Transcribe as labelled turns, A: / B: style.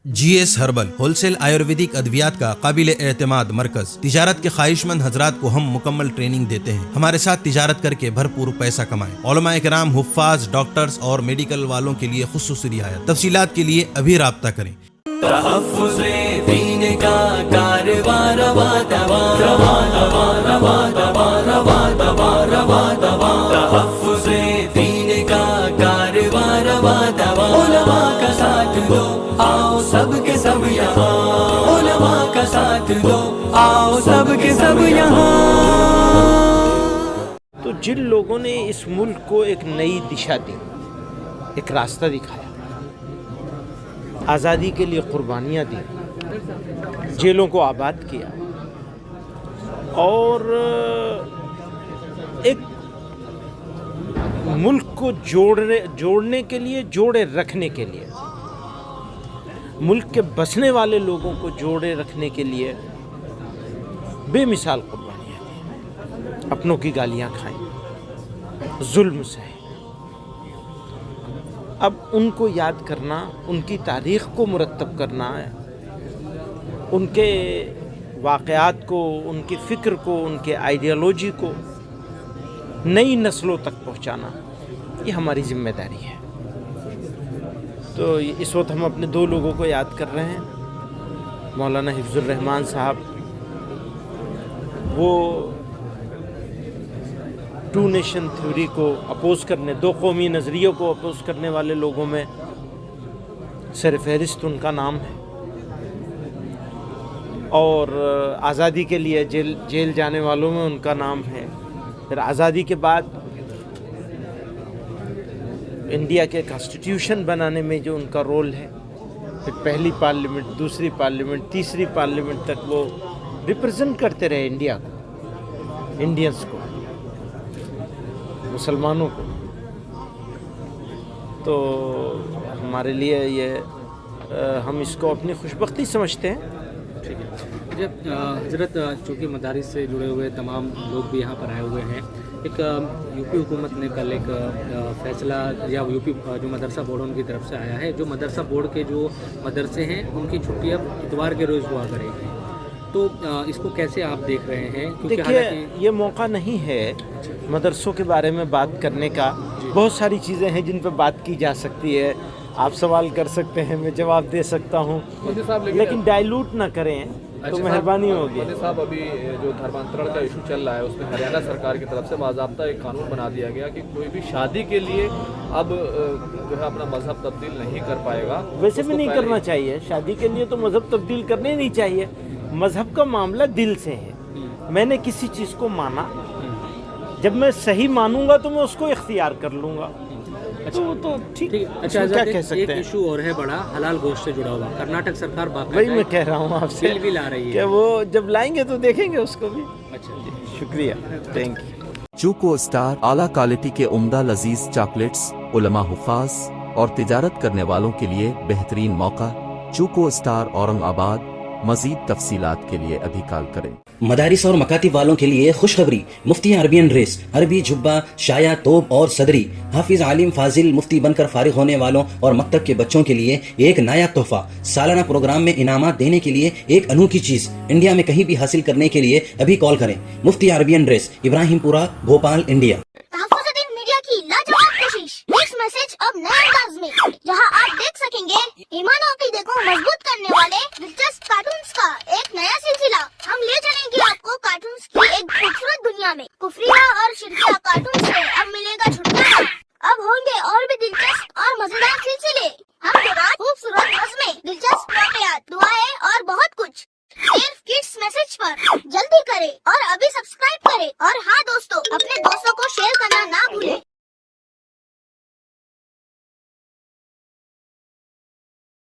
A: جی S herbal wholesale Ayurvedic ادویات کا قابل اعتماد مرکز۔ تجارت کے خواہش مند حضرات کو ہم مکمل ٹریننگ دیتے ہیں۔ ہمارے ساتھ تجارت کر کے بھرپور پیسہ کمائیں۔ علماء کرام، حفاظ، ڈاکٹرز اور میڈیکل والوں کے لیے خصوصی رعایت۔ تفصیلات کے لیے ابھی رابطہ کریں۔
B: تحفظ دین کا کارواں رواں رواں رواں رواں رواں رواں رواں رواں رواں رواں تحفظ دین کا کارواں رواں رواں علماء کا ساتھ دو، آؤ سب کے سب یہاں، علماء کا ساتھ دو، آؤ سب کے سب یہاں۔
C: تو جن لوگوں نے اس ملک کو ایک نئی دشا دی، ایک راستہ دکھایا، آزادی کے لیے قربانیاں دی، جیلوں کو آباد کیا اور ایک ملک کو جوڑنے کے لیے، جوڑے رکھنے کے لیے، ملک کے بسنے والے لوگوں کو جوڑے رکھنے کے لیے بے مثال قربانیاں دی، اپنوں کی گالیاں کھائیں، ظلم سہے۔ اب ان کو یاد کرنا، ان کی تاریخ کو مرتب کرنا، ان کے واقعات کو، ان کی فکر کو، ان کے آئیڈیالوجی کو نئی نسلوں تک پہنچانا، یہ ہماری ذمہ داری ہے۔ تو اس وقت ہم اپنے دو لوگوں کو یاد کر رہے ہیں۔ مولانا حفظ الرحمان صاحب، وہ ٹو نیشن تھیوری کو اپوز کرنے، دو قومی نظریوں کو اپوز کرنے والے لوگوں میں سر فہرست ان کا نام ہے، اور آزادی کے لیے جیل جانے والوں میں ان کا نام ہے۔ پھر آزادی کے بعد انڈیا کے کانسٹیٹیوشن بنانے میں جو ان کا رول ہے، پھر پہلی پارلیمنٹ، دوسری پارلیمنٹ، تیسری پارلیمنٹ تک وہ ریپرزینٹ کرتے رہے انڈیا کو، انڈینس کو، مسلمانوں کو۔ تو ہمارے لیے یہ ہم اس کو اپنی خوشبختی سمجھتے ہیں۔
D: ٹھیک ہے جب حضرت، چونکہ مدارس سے جڑے ہوئے تمام لوگ بھی یہاں پر آئے ہوئے ہیں، ایک یو پی حکومت نے کل ایک فیصلہ، یا یو پی جو مدرسہ بورڈ ان کی طرف سے آیا ہے، جو مدرسہ بورڈ کے جو مدرسے ہیں ان کی چھٹی اب اتوار کے روز ہوا کرے گی، تو اس کو کیسے آپ دیکھ رہے ہیں؟
C: دیکھیے، یہ موقع نہیں ہے مدرسوں کے بارے میں بات کرنے کا۔ بہت ساری چیزیں ہیں جن پہ بات کی جا سکتی ہے، آپ سوال کر سکتے ہیں، میں جواب دے سکتا ہوں، لیکن ڈائلوٹ نہ کریں تو مہربانی ہوگی۔
E: مودی صاحب، ابھی جو دھرمانترن کا ایشو چل رہا ہے، اس میں ہریانہ سرکار کی طرف سے باضابطہ ایک قانون بنا دیا گیا کہ کوئی بھی شادی کے لیے اب جو ہے اپنا مذہب تبدیل نہیں کر پائے گا۔
C: ویسے بھی نہیں کرنا چاہیے، شادی کے لیے تو مذہب تبدیل کرنے نہیں چاہیے۔ مذہب کا معاملہ دل سے ہے۔ میں نے کسی چیز کو مانا، جب میں صحیح مانوں گا تو میں اس کو اختیار کر لوں گا، تو ٹھیک ہے۔
D: اچھا،
C: کیا کہہ سکتے
D: ایک
C: ہیں؟
D: ایشو اور ہے بڑا، حلال گوشت سے جڑا ہوا، کرناٹک سرکار
C: وہی میں کہہ رہا ہوں آپ سے،
D: بل بھی لا رہی ہے
C: کہ وہ جب لائیں گے تو دیکھیں گے اس کو بھی۔
D: اچھا
C: شکریہ، تھینک یو۔
F: چوکو اسٹار اعلیٰ کوالٹی کے عمدہ لذیذ چاکلیٹس، علماء، حفاظ اور تجارت کرنے والوں کے لیے بہترین موقع۔ چوکو اسٹار اورنگ آباد۔ مزید تفصیلات کے لیے ابھی کال کریں۔
G: مدارس اور مکاتب والوں کے لیے خوشخبری، مفتی عربین ڈریس، عربی جبہ، شایا، توب اور صدری، حافظ، عالم، فاضل، مفتی بن کر فارغ ہونے والوں اور مکتب کے بچوں کے لیے ایک نایاب تحفہ۔ سالانہ پروگرام میں انعامات دینے کے لیے ایک انوکھی چیز، انڈیا میں کہیں بھی حاصل کرنے کے لیے ابھی کال کریں۔ مفتی عربین ڈریس، ابراہیم پورہ، بھوپال، انڈیا۔
H: تحفظ دین میڈیا کی لاجواب کوشش، نیکسٹ میسج اب نئے انداز میں، جہاں آپ دیکھ سکیں گے ایمان و عقیدے کو مضبوط کرنے والے دلچسپ کارٹونز کا ایک نیا سلسلہ۔ ہم لے چلیں گے آپ کو کارٹونز کی ایک خوبصورت دنیا میں۔ کفریہ اور شرکیہ کارٹون سے اب ملے گا چھٹکارا۔ اب ہوں گے اور بھی دلچسپ اور مزیدار سلسلے، ہم کے بعد خوبصورت نظمیں، دلچسپ واقعات، دعائیں اور بہت کچھ، صرف کڈس میسج پر۔ جلدی کریں اور ابھی سبسکرائب کریں، اور ہاں دوستو، اپنے دوستوں کو شیئر کرنا نہ بھولیں۔